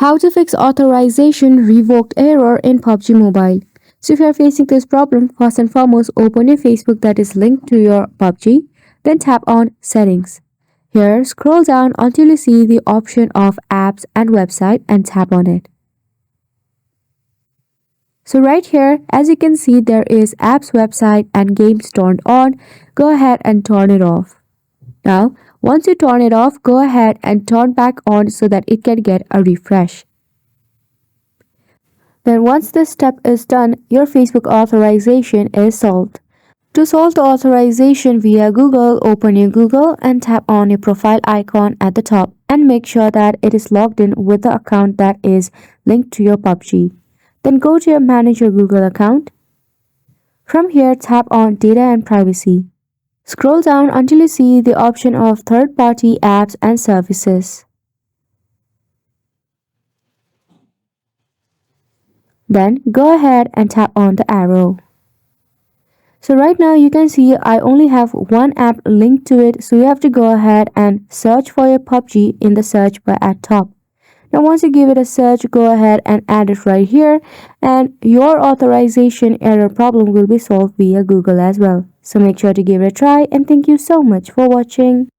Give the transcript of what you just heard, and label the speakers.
Speaker 1: How to fix authorization revoked error in PUBG Mobile. So if you are facing this problem, first and foremost, open your Facebook that is linked to your PUBG, then tap on Settings. Here, scroll down until you see the option of Apps and Website and tap on it. So right here, as you can see, there is Apps, Website and Games turned on. Go ahead and turn it off. Now, once you turn it off, go ahead and turn back on so that it can get a refresh. Then once this step is done, your Facebook authorization is solved. To solve the authorization via Google, open your Google and tap on your profile icon at the top and make sure that it is logged in with the account that is linked to your PUBG. Then go to your Manage Your Google account. From here, tap on Data and Privacy. Scroll down until you see the option of third-party apps and services. Then go ahead and tap on the arrow. So right now you can see I only have one app linked to it, so you have to go ahead and search for your PUBG in the search bar at top. Now once you give it a search, go ahead and add it right here and your authorization error problem will be solved via Google as well. So make sure to give it a try and thank you so much for watching.